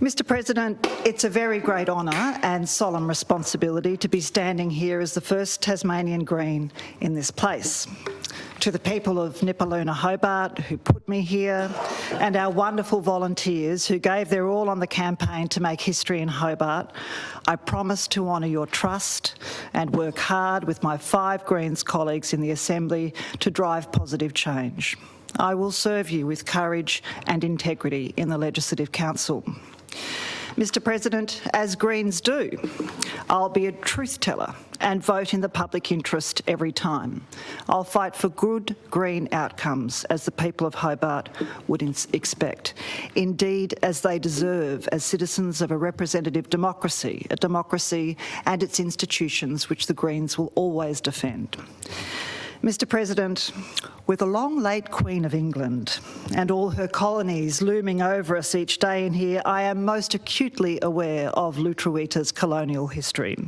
Mr President, it's a very great honour and solemn responsibility to be standing here as the first Tasmanian Green in this place. To the people of Nipaluna Hobart who put me here, and our wonderful volunteers who gave their all on the campaign to make history in Hobart, I promise to honour your trust and work hard with my 5 Greens colleagues in the Assembly to drive positive change. I will serve you with courage and integrity in the Legislative Council. Mr President, as Greens do, I'll be a truth teller and vote in the public interest every time. I'll fight for good green outcomes, as the people of Hobart would expect. Indeed, as they deserve as citizens of a representative democracy, a democracy and its institutions which the Greens will always defend. Mr President, with a long late Queen of England and all her colonies looming over us each day in here, I am most acutely aware of Lutruwita's colonial history.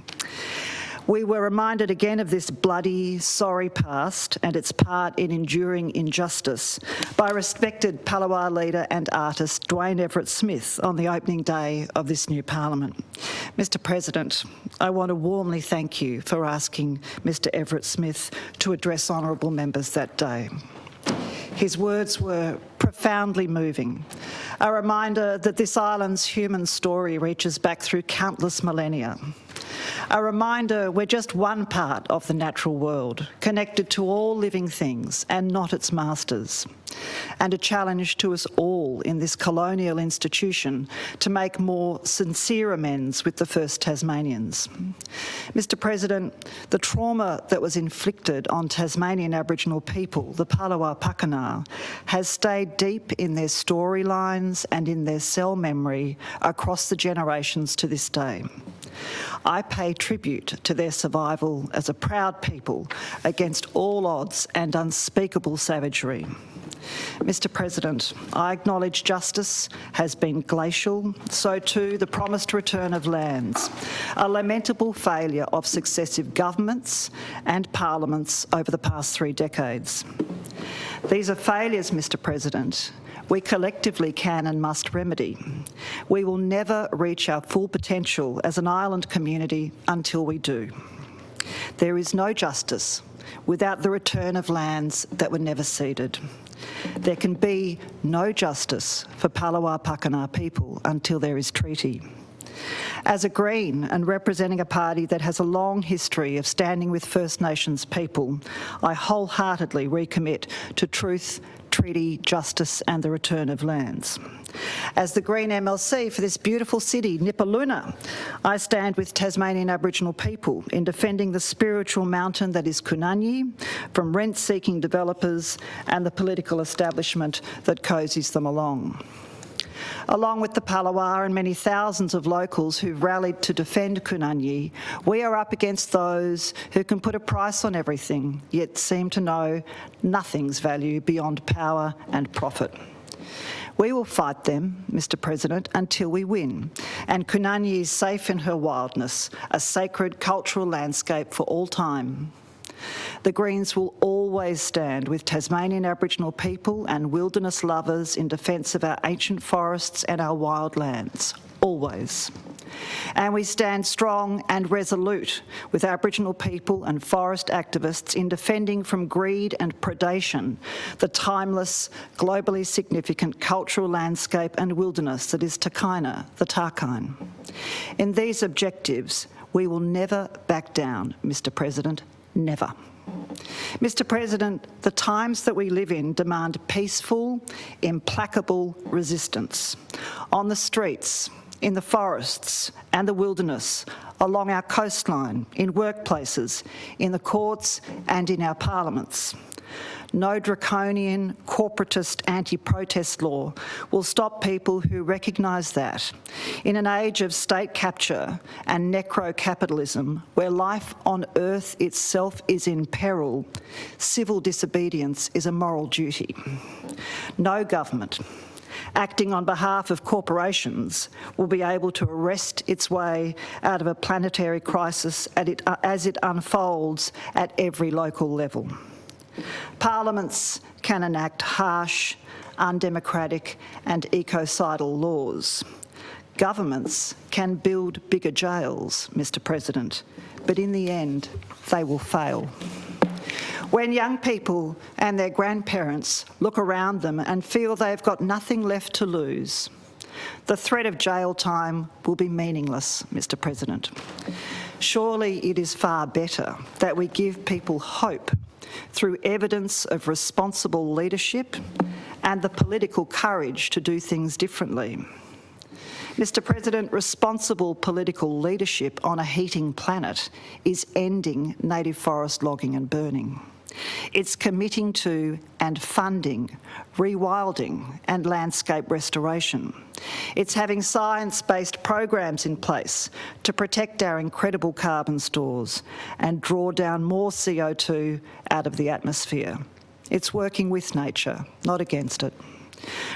We were reminded again of this bloody, sorry past and its part in enduring injustice by respected Palawa leader and artist Dwayne Everett Smith on the opening day of this new Parliament. Mr President, I want to warmly thank you for asking Mr Everett Smith to address honourable members that day. His words were profoundly moving, a reminder that this island's human story reaches back through countless millennia. A reminder we're just one part of the natural world, connected to all living things and not its masters. And a challenge to us all in this colonial institution to make more sincere amends with the first Tasmanians. Mr President, the trauma that was inflicted on Tasmanian Aboriginal people, the Palawa Pakana, has stayed deep in their storylines and in their cell memory across the generations to this day. I pay tribute to their survival as a proud people against all odds and unspeakable savagery. Mr President, I acknowledge justice has been glacial, so too the promised return of lands, a lamentable failure of successive governments and parliaments over the past 3 decades. These are failures, Mr President, we collectively can and must remedy. We will never reach our full potential as an island community until we do. There is no justice without the return of lands that were never ceded. There can be no justice for Palawa Pakana people until there is treaty. As a Green and representing a party that has a long history of standing with First Nations people, I wholeheartedly recommit to truth, treaty, justice and the return of lands. As the Green MLC for this beautiful city, Nipaluna, I stand with Tasmanian Aboriginal people in defending the spiritual mountain that is Kunanyi from rent-seeking developers and the political establishment that cozies them along. Along with the Palawa and many thousands of locals who've rallied to defend Kunanyi, we are up against those who can put a price on everything, yet seem to know nothing's value beyond power and profit. We will fight them, Mr President, until we win, and Kunanyi is safe in her wildness, a sacred cultural landscape for all time. The Greens will always stand with Tasmanian Aboriginal people and wilderness lovers in defence of our ancient forests and our wildlands, always. And we stand strong and resolute with Aboriginal people and forest activists in defending from greed and predation the timeless, globally significant cultural landscape and wilderness that is Takaina, the Tarkine. In these objectives, we will never back down, Mr President, never. Mr President, the times that we live in demand peaceful, implacable resistance. On the streets, in the forests and the wilderness, along our coastline, in workplaces, in the courts and in our parliaments. No draconian, corporatist anti-protest law will stop people who recognise that, in an age of state capture and necro-capitalism, where life on earth itself is in peril, civil disobedience is a moral duty. No government acting on behalf of corporations will be able to arrest its way out of a planetary crisis as it unfolds at every local level. Parliaments can enact harsh, undemocratic and ecocidal laws, Governments can build bigger jails, Mr. President, but in the end, they will fail. When young people and their grandparents look around them and feel they've got nothing left to lose, the threat of jail time will be meaningless, Mr. President. Surely it is far better that we give people hope through evidence of responsible leadership and the political courage to do things differently. Mr. President, responsible political leadership on a heating planet is ending native forest logging and burning. It's committing to and funding rewilding and landscape restoration. It's having science-based programs in place to protect our incredible carbon stores and draw down more CO2 out of the atmosphere. It's working with nature, not against it.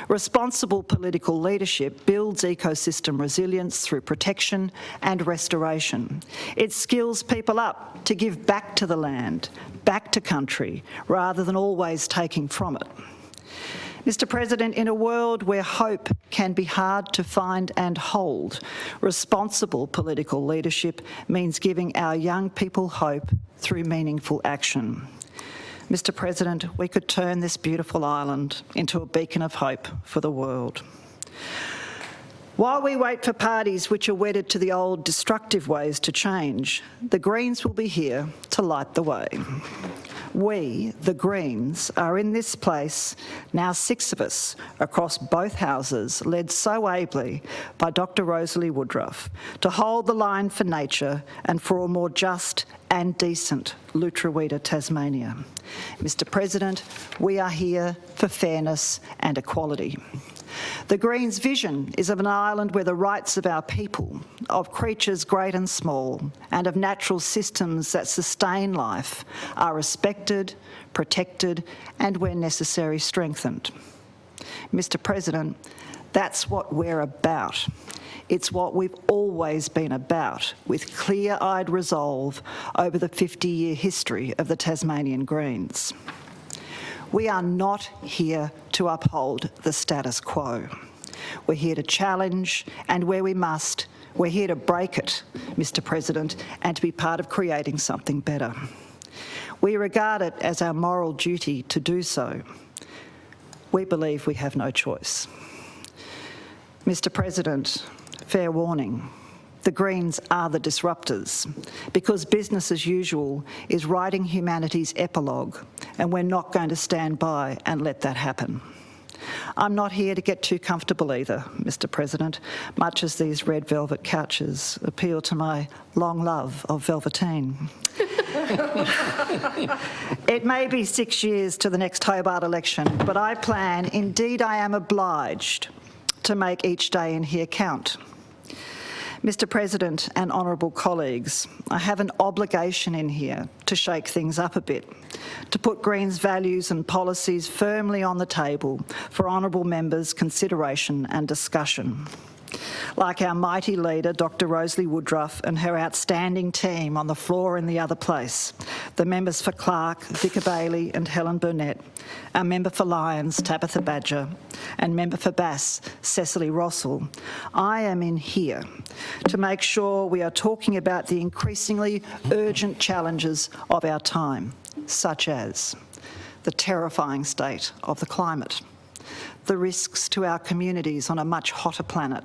Responsible political leadership builds ecosystem resilience through protection and restoration. It skills people up to give back to the land, back to country, rather than always taking from it. Mr. President, in a world where hope can be hard to find and hold, responsible political leadership means giving our young people hope through meaningful action. Mr. President, we could turn this beautiful island into a beacon of hope for the world. While we wait for parties which are wedded to the old destructive ways to change, the Greens will be here to light the way. We, the Greens, are in this place, now 6 of us, across both houses, led so ably by Dr. Rosalie Woodruff, to hold the line for nature and for a more just and decent Lutruwita, Tasmania. Mr. President, we are here for fairness and equality. The Greens' vision is of an island where the rights of our people, of creatures great and small, and of natural systems that sustain life are respected, protected, and where necessary, strengthened. Mr. President, that's what we're about. It's what we've always been about, with clear-eyed resolve over the 50-year history of the Tasmanian Greens. We are not here to uphold the status quo. We're here to challenge, and where we must, we're here to break it, Mr. President, and to be part of creating something better. We regard it as our moral duty to do so. We believe we have no choice. Mr. President, fair warning. The Greens are the disruptors, because business as usual is writing humanity's epilogue, and we're not going to stand by and let that happen. I'm not here to get too comfortable either, Mr. President, much as these red velvet couches appeal to my long love of velveteen. It may be 6 years to the next Hobart election, but I plan, indeed I am obliged, to make each day in here count. Mr. President and honourable colleagues, I have an obligation in here to shake things up a bit, to put Greens' values and policies firmly on the table for honourable members' consideration and discussion. Like our mighty leader, Dr. Rosalie Woodruff, and her outstanding team on the floor in the other place, the members for Clark, Vicar Bailey and Helen Burnett, our member for Lyons, Tabitha Badger, and member for Bass, Cecily Rossell, I am in here to make sure we are talking about the increasingly urgent challenges of our time, such as the terrifying state of the climate, the risks to our communities on a much hotter planet,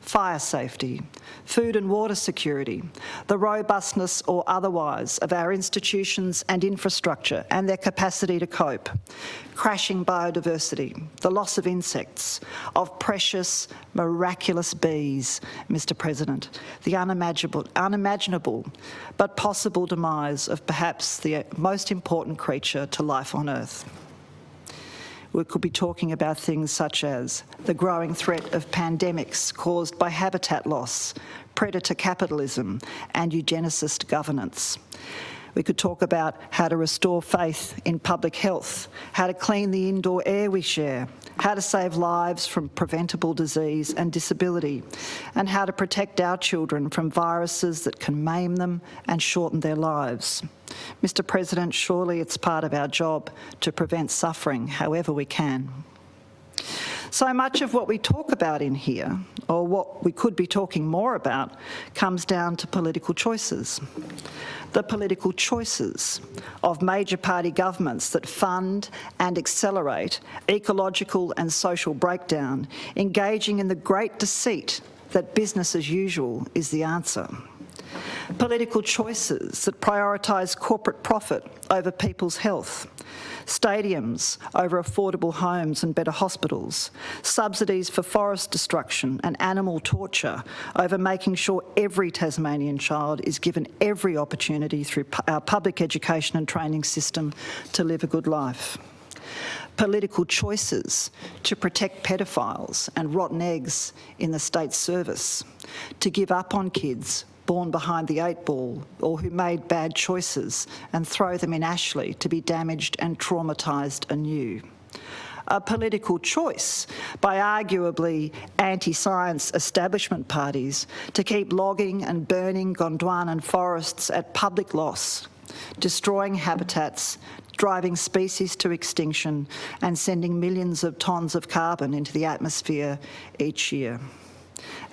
fire safety, food and water security, the robustness or otherwise of our institutions and infrastructure and their capacity to cope, crashing biodiversity, the loss of insects, of precious, miraculous bees, Mr. President, the unimaginable but possible demise of perhaps the most important creature to life on Earth. We could be talking about things such as the growing threat of pandemics caused by habitat loss, predator capitalism, and eugenicist governance. We could talk about how to restore faith in public health, how to clean the indoor air we share, how to save lives from preventable disease and disability, and how to protect our children from viruses that can maim them and shorten their lives. Mr. President, surely it's part of our job to prevent suffering however we can. So much of what we talk about in here, or what we could be talking more about, comes down to political choices. The political choices of major party governments that fund and accelerate ecological and social breakdown, engaging in the great deceit that business as usual is the answer. Political choices that prioritise corporate profit over people's health, stadiums over affordable homes and better hospitals, subsidies for forest destruction and animal torture over making sure every Tasmanian child is given every opportunity through our public education and training system to live a good life. Political choices to protect pedophiles and rotten eggs in the state service, to give up on kids born behind the 8 ball or who made bad choices and throw them in Ashley to be damaged and traumatised anew. A political choice by arguably anti-science establishment parties to keep logging and burning Gondwanan forests at public loss, destroying habitats, driving species to extinction and sending millions of tonnes of carbon into the atmosphere each year.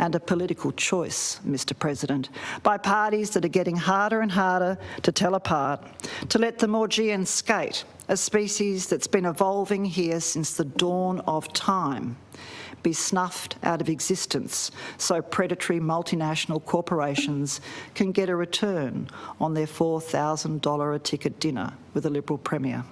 And a political choice, Mr. President, by parties that are getting harder and harder to tell apart, to let the Maugean skate, a species that's been evolving here since the dawn of time, be snuffed out of existence so predatory multinational corporations can get a return on their $4,000 a ticket dinner with a Liberal Premier.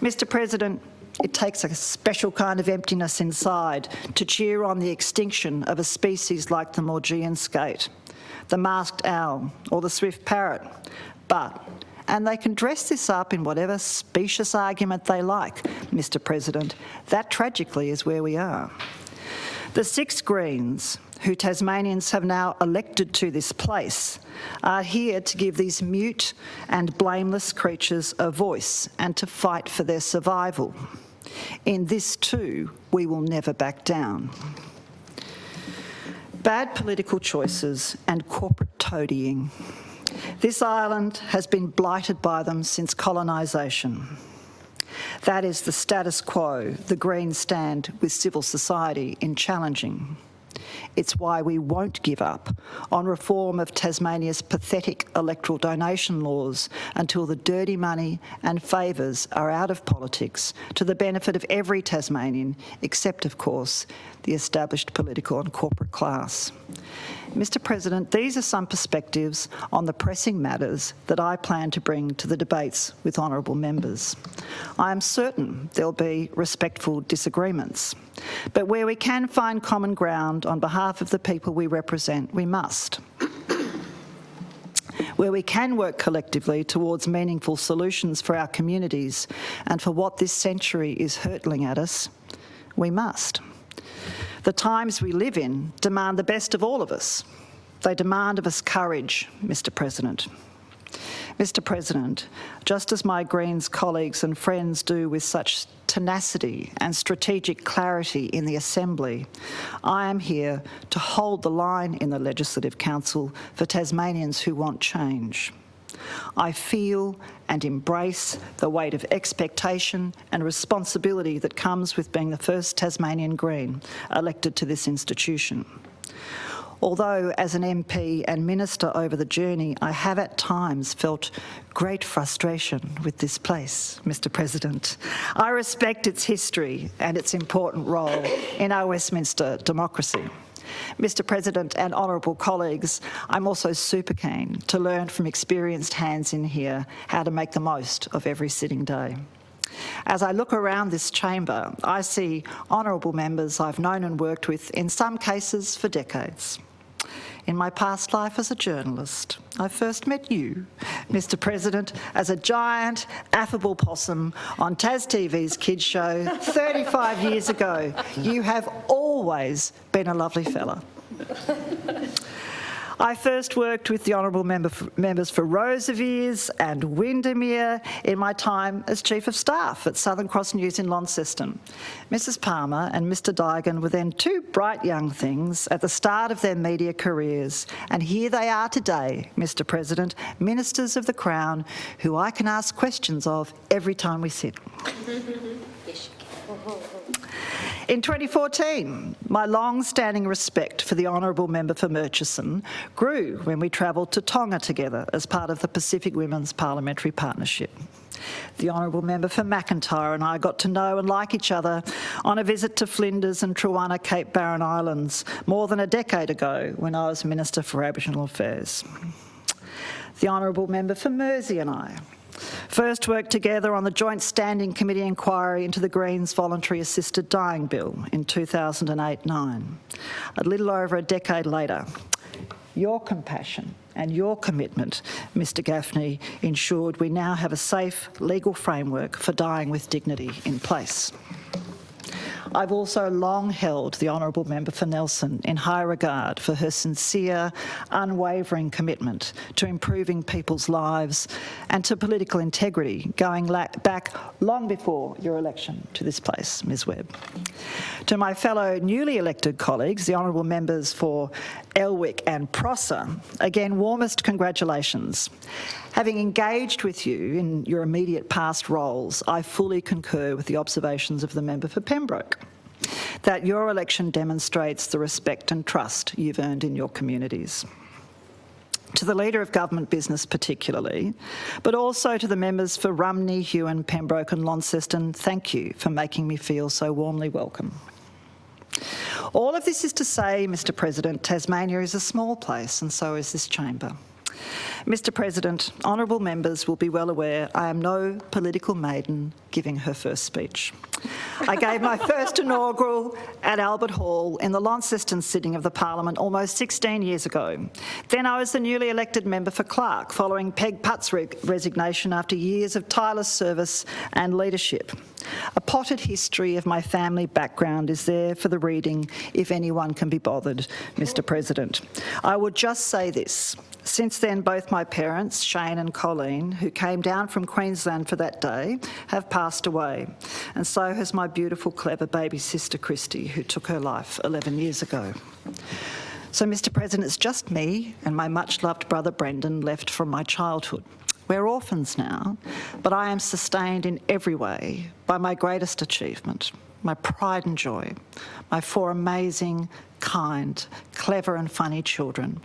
Mr. President, it takes a special kind of emptiness inside to cheer on the extinction of a species like the Maugean skate, the masked owl or the swift parrot. And they can dress this up in whatever specious argument they like, Mr. President, that tragically is where we are. The 6 Greens, who Tasmanians have now elected to this place, are here to give these mute and blameless creatures a voice and to fight for their survival. In this too, we will never back down. Bad political choices and corporate toadying. This island has been blighted by them since colonisation. That is the status quo the Greens stand with civil society in challenging. It's why we won't give up on reform of Tasmania's pathetic electoral donation laws until the dirty money and favours are out of politics to the benefit of every Tasmanian, except, of course, the established political and corporate class. Mr. President, these are some perspectives on the pressing matters that I plan to bring to the debates with honourable members. I am certain there'll be respectful disagreements, but where we can find common ground on behalf of the people we represent, we must. Where we can work collectively towards meaningful solutions for our communities and for what this century is hurtling at us, we must. The times we live in demand the best of all of us. They demand of us courage, Mr. President. Mr. President, just as my Greens colleagues and friends do with such tenacity and strategic clarity in the Assembly, I am here to hold the line in the Legislative Council for Tasmanians who want change. I feel and embrace the weight of expectation and responsibility that comes with being the first Tasmanian Green elected to this institution. Although as an MP and Minister over the journey, I have at times felt great frustration with this place, Mr. President. I respect its history and its important role in our Westminster democracy. Mr. President and honourable colleagues, I'm also super keen to learn from experienced hands in here how to make the most of every sitting day. As I look around this chamber, I see honourable members I've known and worked with, in some cases for decades. In my past life as a journalist, I first met you, Mr. President, as a giant, affable possum on Tas TV's kids show 35 years ago. You have always been a lovely fella. I first worked with the honourable members for Rosevears and Windermere in my time as Chief of Staff at Southern Cross News in Launceston. Mrs Palmer and Mr Dygan were then 2 bright young things at the start of their media careers, and here they are today, Mr President, Ministers of the Crown, who I can ask questions of every time we sit. In 2014, my long-standing respect for the Honourable Member for Murchison grew when we travelled to Tonga together as part of the Pacific Women's Parliamentary Partnership. The Honourable Member for McIntyre and I got to know and like each other on a visit to Flinders and Truana Cape Barren Islands more than a decade ago when I was Minister for Aboriginal Affairs. The Honourable Member for Mersey and I first worked together on the Joint Standing Committee inquiry into the Greens Voluntary Assisted Dying Bill in 2008-9. A little over a decade later, your compassion and your commitment, Mr Gaffney, ensured we now have a safe legal framework for dying with dignity in place. I've also long held the Honourable Member for Nelson in high regard for her sincere, unwavering commitment to improving people's lives and to political integrity, going back long before your election to this place, Ms Webb. To my fellow newly elected colleagues, the Honourable Members for Elwick and Prosser, again, warmest congratulations. Having engaged with you in your immediate past roles, I fully concur with the observations of the Member for Pembroke, that your election demonstrates the respect and trust you've earned in your communities. To the Leader of Government Business particularly, but also to the members for Rumney, Huon, Pembroke and Launceston, thank you for making me feel so warmly welcome. All of this is to say, Mr President, Tasmania is a small place and so is this chamber. Mr President, honourable members will be well aware I am no political maiden giving her first speech. I gave my first inaugural at Albert Hall in the Launceston sitting of the Parliament almost 16 years ago. Then I was the newly elected member for Clark following Peg Putt's resignation after years of tireless service and leadership. A potted history of my family background is there for the reading if anyone can be bothered, Mr President. I would just say this. Since then, both my parents, Shane and Colleen, who came down from Queensland for that day, have passed away. And so has my beautiful, clever baby sister, Christy, who took her life 11 years ago. So, Mr President, it's just me and my much-loved brother Brendan left from my childhood. We're orphans now, but I am sustained in every way by my greatest achievement, my pride and joy, my four amazing, kind, clever and funny children,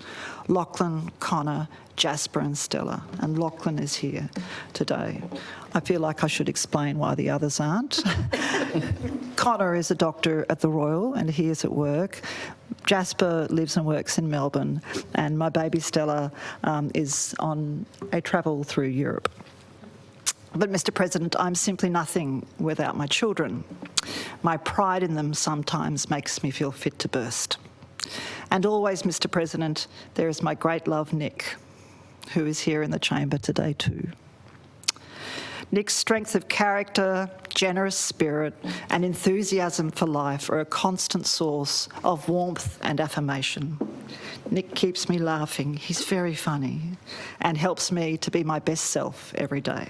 Lachlan, Connor, Jasper and Stella, and Lachlan is here today. I feel like I should explain why the others aren't. Connor is a doctor at the Royal and he is at work. Jasper lives and works in Melbourne and my baby Stella is on a travel through Europe. But, Mr President, I'm simply nothing without my children. My pride in them sometimes makes me feel fit to burst. And always, Mr President, there is my great love, Nick, who is here in the chamber today too. Nick's strength of character, generous spirit and enthusiasm for life are a constant source of warmth and affirmation. Nick keeps me laughing, he's very funny, and helps me to be my best self every day.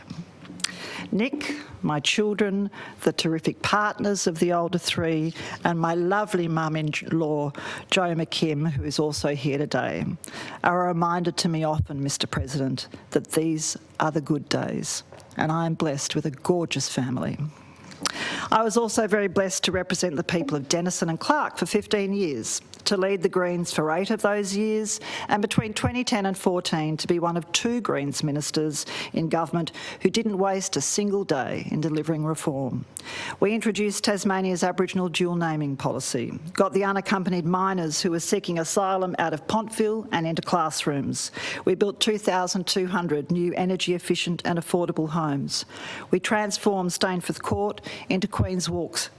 Nick, my children, the terrific partners of the older three, and my lovely mum-in-law, Jo McKim, who is also here today, are a reminder to me often, Mr President, that these are the good days, and I am blessed with a gorgeous family. I was also very blessed to represent the people of Denison and Clark for 15 years, to lead the Greens for 8 of those years, and between 2010 and 14 to be one of 2 Greens ministers in government who didn't waste a single day in delivering reform. We introduced Tasmania's Aboriginal dual naming policy, got the unaccompanied minors who were seeking asylum out of Pontville and into classrooms. We built 2,200 new energy efficient and affordable homes. We transformed Stainforth Court into Queen's Walk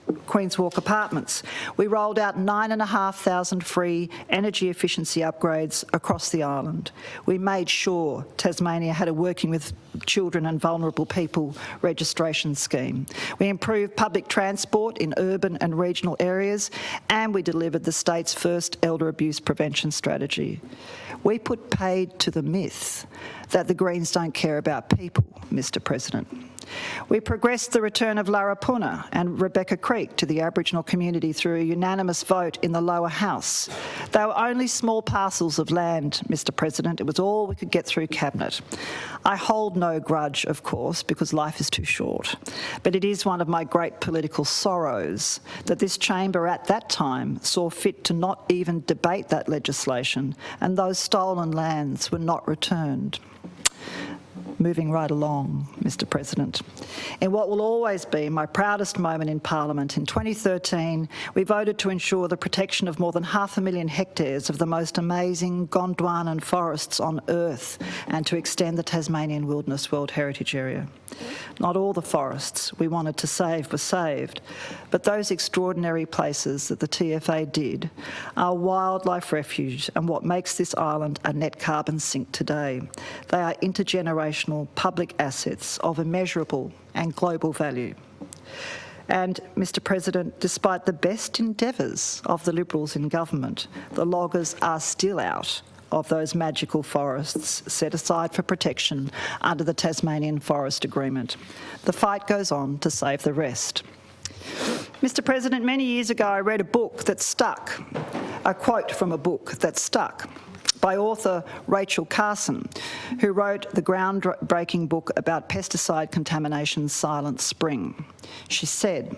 apartments. We rolled out 9,500 free energy efficiency upgrades across the island. We made sure Tasmania had a working with children and vulnerable people registration scheme. We improved public transport in urban and regional areas, and we delivered the state's first elder abuse prevention strategy. We put paid to the myth that the Greens don't care about people, Mr President. We progressed the return of Larapuna and Rebecca Creek to the Aboriginal community through a unanimous vote in the lower house. They were only small parcels of land, Mr President. It was all we could get through Cabinet. I hold no grudge, of course, because life is too short. But it is one of my great political sorrows that this chamber at that time saw fit to not even debate that legislation, and those stolen lands were not returned. Moving right along, Mr President. In what will always be my proudest moment in Parliament, in 2013, we voted to ensure the protection of more than 500,000 hectares of the most amazing Gondwanan forests on earth and to extend the Tasmanian Wilderness World Heritage Area. Not all the forests we wanted to save were saved, but those extraordinary places that the TFA did are wildlife refuge and what makes this island a net carbon sink today. They are intergenerational public assets of immeasurable and global value. And, Mr President, despite the best endeavours of the Liberals in government, the loggers are still out of those magical forests set aside for protection under the Tasmanian Forest Agreement. The fight goes on to save the rest. Mr President, many years ago I read a book that stuck, a quote from a book that stuck, by author Rachel Carson, who wrote the groundbreaking book about pesticide contamination, Silent Spring. She said,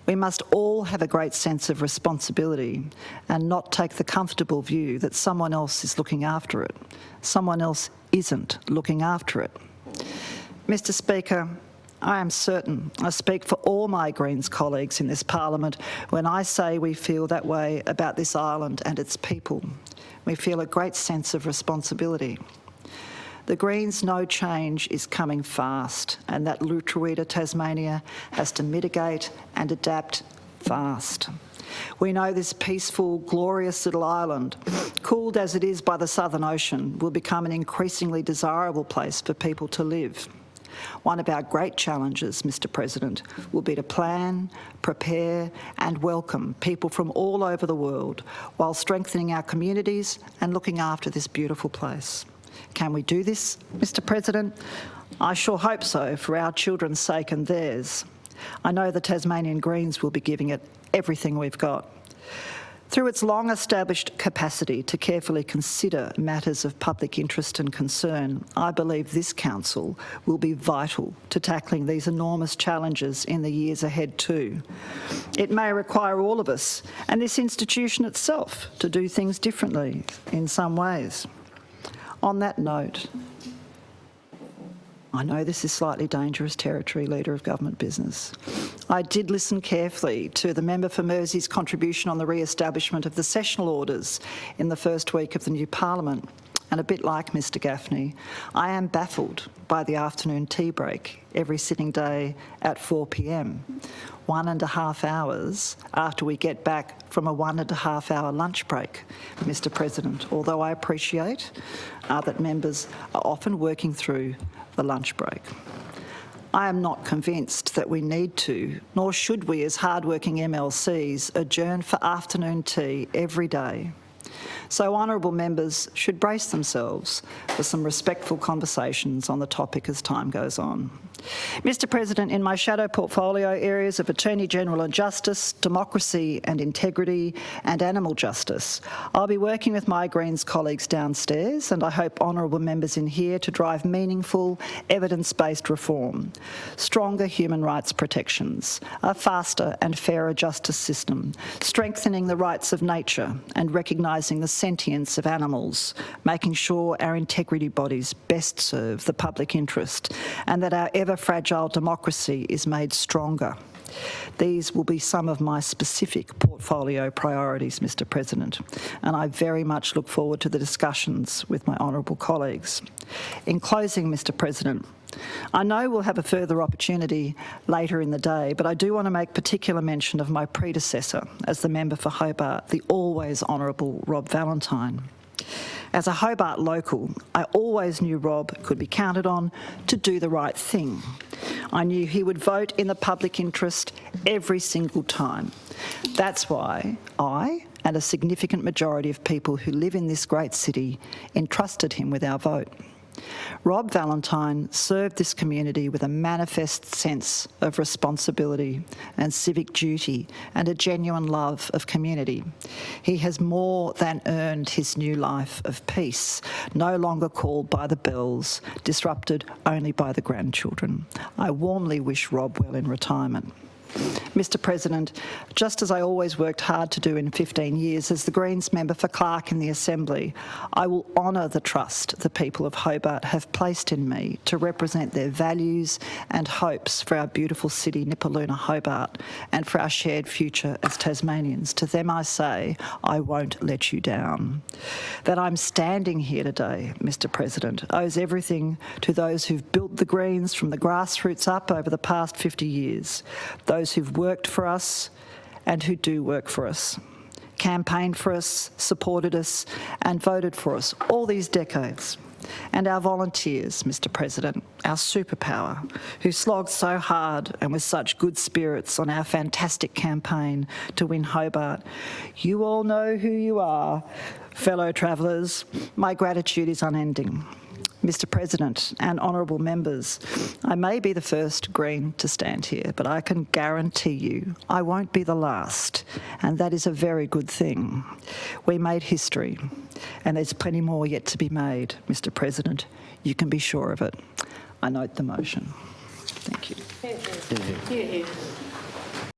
"We must all have a great sense of responsibility and not take the comfortable view that someone else is looking after it. Someone else isn't looking after it." Mr Speaker, I am certain I speak for all my Greens colleagues in this Parliament when I say we feel that way about this island and its people. We feel a great sense of responsibility. The Greens know change is coming fast and that Lutruwita, Tasmania, has to mitigate and adapt fast. We know this peaceful, glorious little island, cooled as it is by the Southern Ocean, will become an increasingly desirable place for people to live. One of our great challenges, Mr President, will be to plan, prepare and welcome people from all over the world while strengthening our communities and looking after this beautiful place. Can we do this, Mr President? I sure hope so, for our children's sake and theirs. I know the Tasmanian Greens will be giving it everything we've got. Through its long-established capacity to carefully consider matters of public interest and concern, I believe this Council will be vital to tackling these enormous challenges in the years ahead too. It may require all of us and this institution itself to do things differently in some ways. On that note, I know this is slightly dangerous territory, Leader of Government Business. I did listen carefully to the member for Mersey's contribution on the re-establishment of the sessional orders in the first week of the new Parliament. And a bit like Mr Gaffney, I am baffled by the afternoon tea break every sitting day at 4 p.m, 1.5 hours after we get back from a 1.5 hour lunch break, Mr President, although I appreciate that members are often working through the lunch break. I am not convinced that we need to, nor should we as hard-working MLCs, adjourn for afternoon tea every day. So honourable members should brace themselves for some respectful conversations on the topic as time goes on. Mr President, in my shadow portfolio areas of Attorney General and Justice, democracy and integrity and animal justice, I'll be working with my Greens colleagues downstairs and I hope honourable members in here to drive meaningful, evidence-based reform, stronger human rights protections, a faster and fairer justice system, strengthening the rights of nature and recognising the sentience of animals, making sure our integrity bodies best serve the public interest and that our ever-fragile democracy is made stronger. These will be some of my specific portfolio priorities, Mr President, and I very much look forward to the discussions with my honourable colleagues. In closing, Mr President, I know we'll have a further opportunity later in the day, but I do want to make particular mention of my predecessor as the member for Hobart, the always honourable Rob Valentine. As a Hobart local, I always knew Rob could be counted on to do the right thing. I knew he would vote in the public interest every single time. That's why I and a significant majority of people who live in this great city entrusted him with our vote. Rob Valentine served this community with a manifest sense of responsibility and civic duty and a genuine love of community. He has more than earned his new life of peace, no longer called by the bells, disrupted only by the grandchildren. I warmly wish Rob well in retirement. Mr President, just as I always worked hard to do in 15 years as the Greens member for Clark in the Assembly, I will honour the trust the people of Hobart have placed in me to represent their values and hopes for our beautiful city, Nipaluna, Hobart, and for our shared future as Tasmanians. To them I say, I won't let you down. That I'm standing here today, Mr President, owes everything to those who've built the Greens from the grassroots up over the past 50 years, those who've worked for us and who do work for us, campaigned for us, supported us and voted for us all these decades. And our volunteers, Mr President, our superpower, who slogged so hard and with such good spirits on our fantastic campaign to win Hobart. You all know who you are, fellow travellers. My gratitude is unending. Mr President and honourable members, I may be the first Green to stand here, but I can guarantee you I won't be the last, and that is a very good thing. We made history, and there's plenty more yet to be made, Mr President. You can be sure of it. I note the motion. Thank you. Hear, hear.